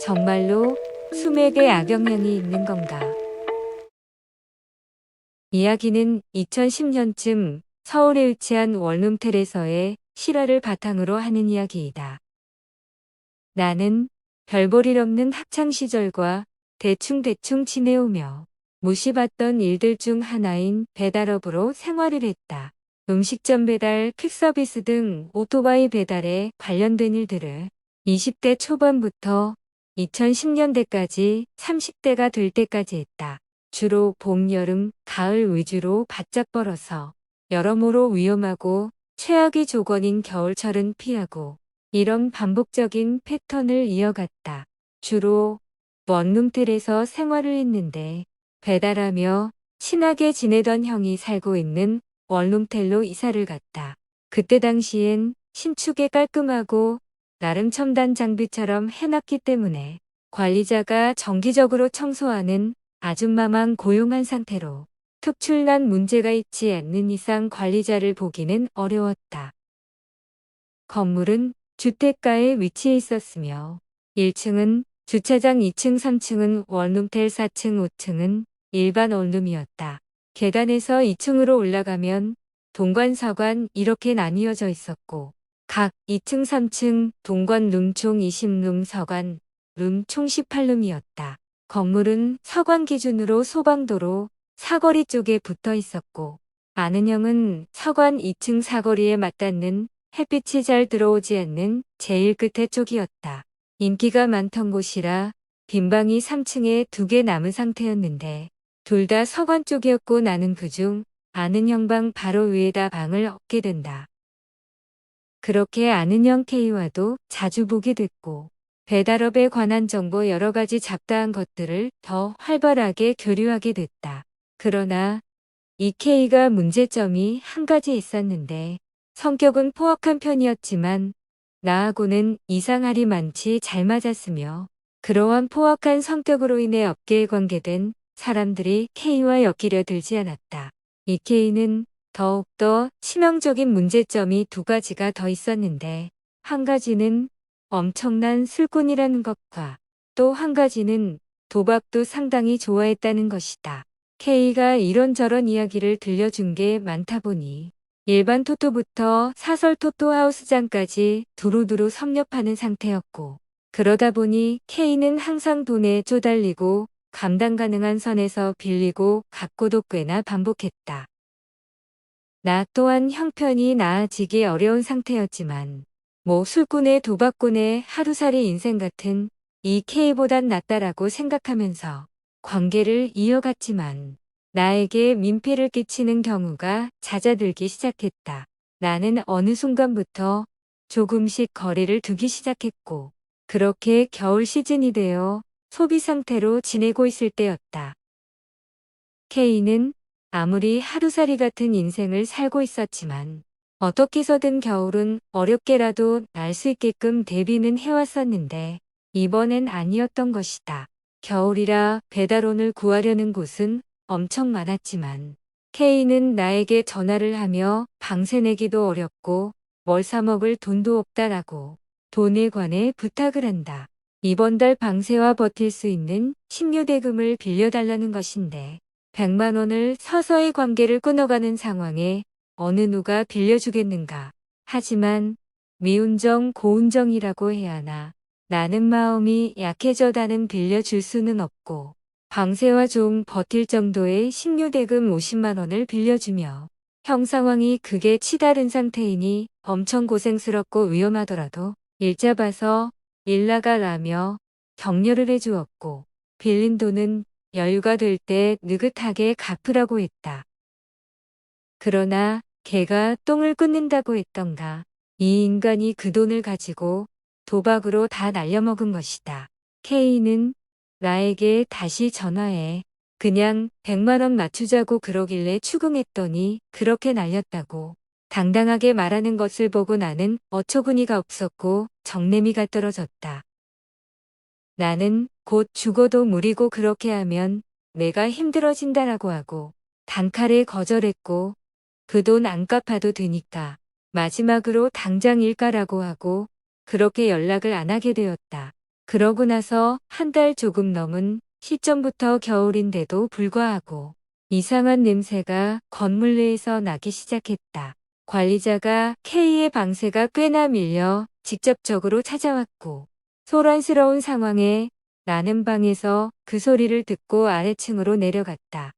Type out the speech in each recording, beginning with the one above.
정말로 숨에게 악영향이 있는 건가? 이야기는 2010년쯤 서울에 위치한 원룸텔에서의 실화를 바탕으로 하는 이야기이다. 나는 별 볼 일 없는 학창시절과 대충대충 지내오며 무시받던 일들 중 하나인 배달업으로 생활을 했다. 음식점 배달, 퀵서비스 등 오토바이 배달에 관련된 일들을 20대 초반부터 2010년대까지 30대가 될 때까지 했다. 주로 봄, 여름, 가을 위주로 바짝 벌어서 여러모로 위험하고 최악의 조건인 겨울철은 피하고 이런 반복적인 패턴을 이어갔다. 주로 원룸텔에서 생활을 했는데 배달하며 친하게 지내던 형이 살고 있는 원룸텔로 이사를 갔다. 그때 당시엔 신축에 깔끔하고 나름 첨단 장비처럼 해놨기 때문에 관리자가 정기적으로 청소하는 아줌마만 고용한 상태로 특출난 문제가 있지 않는 이상 관리자를 보기는 어려웠다. 건물은 주택가에 위치해 있었으며 1층은 주차장, 2층, 3층은 원룸텔, 4층, 5층은 일반 원룸이었다. 계단에서 2층으로 올라가면 동관, 서관 이렇게 나뉘어져 있었고 각 2층, 3층 동관룸 총 20룸, 서관 룸 총 18룸이었다. 건물은 서관 기준으로 소방도로 사거리 쪽에 붙어 있었고 아는 형은 서관 2층 사거리에 맞닿는 햇빛이 잘 들어오지 않는 제일 끝에 쪽이었다. 인기가 많던 곳이라 빈방이 3층에 2개 남은 상태였는데 둘 다 서관 쪽이었고 나는 그중 아는 형 방 바로 위에다 방을 얻게 된다. 그렇게 아는 형 K와도 자주 보게 됐고 배달업에 관한 정보 여러 가지 잡다한 것들을 더 활발하게 교류하게 됐다. 그러나 이 K가 문제점이 한 가지 있었는데 성격은 포악한 편이었지만 나하고는 이상할이 많지 잘 맞았으며 그러한 포악한 성격으로 인해 업계에 관계된 사람들이 K와 엮이려 들지 않았다. 이 K는 더욱더 치명적인 문제점이 2가지가 더 있었는데 한 가지는 엄청난 술꾼이라는 것과 또 한 가지는 도박도 상당히 좋아했다는 것이다. K가 이런저런 이야기를 들려준 게 많다 보니 일반 토토부터 사설 토토 하우스장까지 두루두루 섭렵하는 상태였고 그러다 보니 K는 항상 돈에 쪼달리고 감당 가능한 선에서 빌리고 갚고도 꽤나 반복했다. 나 또한 형편이 나아지기 어려운 상태였지만 술꾼의 도박꾼의 하루살이 인생 같은 이 K보단 낫다라고 생각하면서 관계를 이어갔지만 나에게 민폐를 끼치는 경우가 잦아들기 시작했다. 나는 어느 순간부터 조금씩 거리를 두기 시작했고 그렇게 겨울 시즌이 되어 소비 상태로 지내고 있을 때였다. K는 아무리 하루살이 같은 인생을 살고 있었지만 어떻게 해서든 겨울은 어렵게라도 날 수 있게끔 대비는 해왔었는데 이번엔 아니었던 것이다. 겨울이라 배달원을 구하려는 곳은 엄청 많았지만 K는 나에게 전화를 하며 방세 내기도 어렵고 뭘 사 먹을 돈도 없다라고 돈에 관해 부탁을 한다. 이번 달 방세와 버틸 수 있는 신유대금을 빌려달라는 것인데 100만 원을 서서히 관계를 끊어가는 상황에 어느 누가 빌려주겠는가. 하지만 미운정 고운정이라고 해야 하나. 나는 마음이 약해져 다는 빌려줄 수는 없고 방세와 좀 버틸 정도의 신유대금 50만 원을 빌려주며 형 상황이 극에 치달은 상태이니 엄청 고생스럽고 위험하더라도 일 잡아서 일 나가라며 격려를 해주었고 빌린 돈은 여유가 될 때 느긋하게 갚으라고 했다. 그러나 걔가 똥을 끊는다고 했던가 이 인간이 그 돈을 가지고 도박으로 다 날려먹은 것이다. K는 나에게 다시 전화해 그냥 100만 원 맞추자고 그러길래 추궁했더니 그렇게 날렸다고 당당하게 말하는 것을 보고 나는 어처구니가 없었고 정내미가 떨어졌다. 나는 곧 죽어도 무리고 그렇게 하면 내가 힘들어진다라고 하고 단칼에 거절했고 그 돈 안 갚아도 되니까 마지막으로 당장 일가라고 하고 그렇게 연락을 안 하게 되었다. 그러고 나서 한 달 조금 넘은 시점부터 겨울인데도 불구하고 이상한 냄새가 건물 내에서 나기 시작했다. 관리자가 K의 방세가 꽤나 밀려 직접적으로 찾아왔고 소란스러운 상황에 나는 방에서 그 소리를 듣고 아래층으로 내려갔다.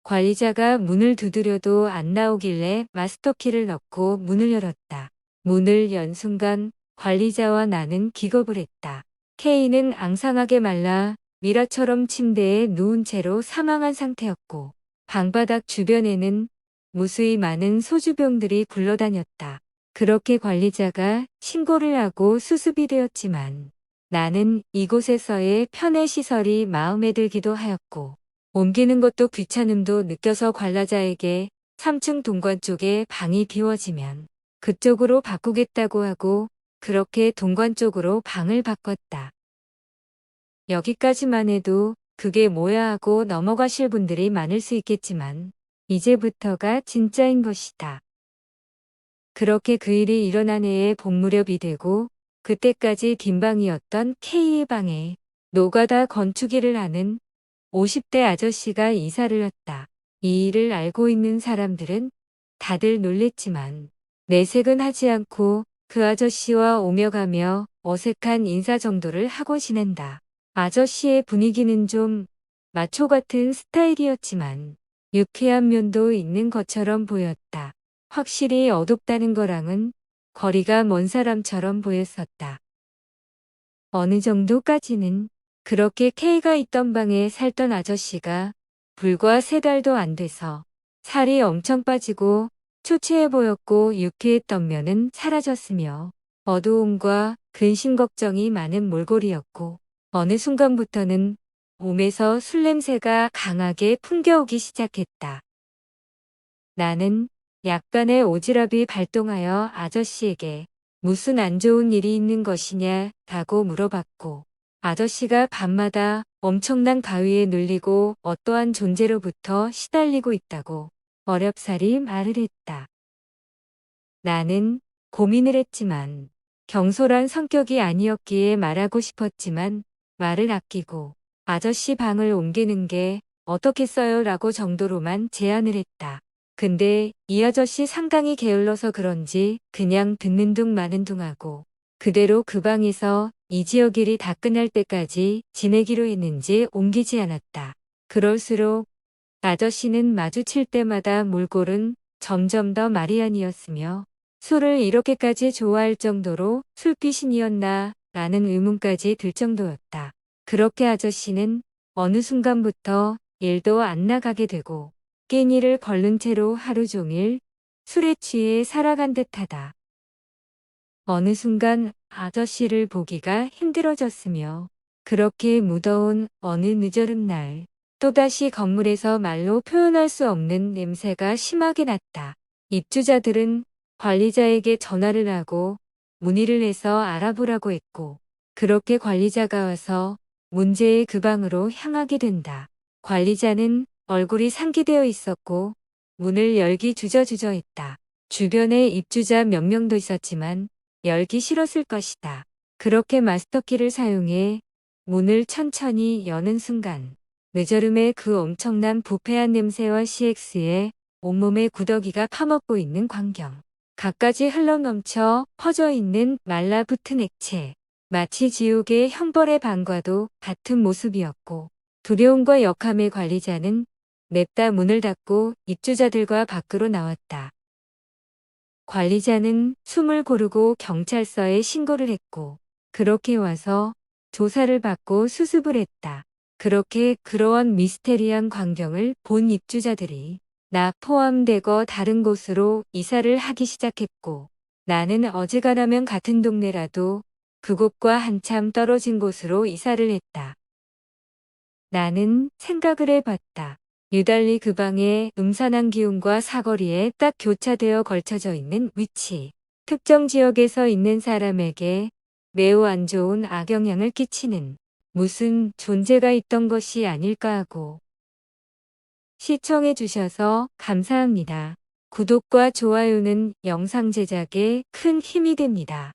관리자가 문을 두드려도 안 나오길래 마스터키를 넣고 문을 열었다. 문을 연 순간 관리자와 나는 기겁을 했다. K는 앙상하게 말라 미라처럼 침대에 누운 채로 사망한 상태였고 방바닥 주변에는 무수히 많은 소주병들이 굴러다녔다. 그렇게 관리자가 신고를 하고 수습이 되었지만 나는 이곳에서의 편의 시설이 마음에 들기도 하였고 옮기는 것도 귀찮음도 느껴서 관리자에게 3층 동관 쪽에 방이 비워지면 그쪽으로 바꾸겠다고 하고 그렇게 동관 쪽으로 방을 바꿨다. 여기까지만 해도 그게 뭐야 하고 넘어가실 분들이 많을 수 있겠지만 이제부터가 진짜인 것이다. 그렇게 그 일이 일어난 해에 봄 무렵이 되고 그때까지 빈방이었던 K의 방에 노가다 건축일을 하는 50대 아저씨가 이사를 왔다. 이 일을 알고 있는 사람들은 다들 놀랬지만 내색은 하지 않고 그 아저씨와 오며 가며 어색한 인사 정도를 하고 지낸다. 아저씨의 분위기는 좀 마초 같은 스타일이었지만 유쾌한 면도 있는 것처럼 보였다. 확실히 어둡다는 거랑은 거리가 먼 사람처럼 보였었다. 어느 정도까지는 그렇게 K가 있던 방에 살던 아저씨가 불과 3달도 안 돼서 살이 엄청 빠지고 초췌해 보였고 유쾌했던 면은 사라졌으며 어두움과 근심 걱정이 많은 몰골이었고 어느 순간부터는 몸에서 술 냄새가 강하게 풍겨오기 시작했다. 나는 약간의 오지랖이 발동하여 아저씨에게 무슨 안 좋은 일이 있는 것이냐 라고 물어봤고 아저씨가 밤마다 엄청난 가위에 눌리고 어떠한 존재로부터 시달리고 있다고 어렵사리 말을 했다. 나는 고민을 했지만 경솔한 성격이 아니었기에 말하고 싶었지만 말을 아끼고 아저씨 방을 옮기는 게 어떻겠어요 라고 정도로만 제안을 했다. 근데 이 아저씨 상당히 게을러서 그런지 그냥 듣는 둥 마는 둥 하고 그대로 그 방에서 이 지역 일이 다 끝날 때까지 지내기로 했는지 옮기지 않았다. 그럴수록 아저씨는 마주칠 때마다 몰골은 점점 더 마리안이었으며 술을 이렇게까지 좋아할 정도로 술귀신이었나 라는 의문까지 들 정도였다. 그렇게 아저씨는 어느 순간부터 일도 안 나가게 되고 끼니를 걸른 채로 하루 종일 술에 취해 살아간 듯하다. 어느 순간 아저씨를 보기가 힘들어졌으며 그렇게 무더운 어느 늦여름 날 또다시 건물에서 말로 표현할 수 없는 냄새가 심하게 났다. 입주자들은 관리자에게 전화를 하고 문의를 해서 알아보라고 했고 그렇게 관리자가 와서 문제의 그 방으로 향하게 된다. 관리자는 얼굴이 상기되어 있었고 문을 열기 주저주저했다. 주변에 입주자 몇 명도 있었지만 열기 싫었을 것이다. 그렇게 마스터키를 사용해 문을 천천히 여는 순간 늦여름의 그 엄청난 부패한 냄새와 CX에 온몸에 구더기가 파먹고 있는 광경. 갖가지 흘러넘쳐 퍼져 있는 말라붙은 액체. 마치 지옥의 형벌의 방과도 같은 모습이었고 두려움과 역함의 관리자는 냅다 문을 닫고 입주자들과 밖으로 나왔다. 관리자는 숨을 고르고 경찰서에 신고를 했고 그렇게 와서 조사를 받고 수습을 했다. 그렇게 그러한 미스테리한 광경을 본 입주자들이 나 포함되고 다른 곳으로 이사를 하기 시작했고 나는 어지간하면 같은 동네라도 그곳과 한참 떨어진 곳으로 이사를 했다. 나는 생각을 해봤다. 유달리 그 방에 음산한 기운과 사거리에 딱 교차되어 걸쳐져 있는 위치. 특정 지역에서 있는 사람에게 매우 안 좋은 악영향을 끼치는 무슨 존재가 있던 것이 아닐까 하고. 시청해 주셔서 감사합니다. 구독과 좋아요는 영상 제작에 큰 힘이 됩니다.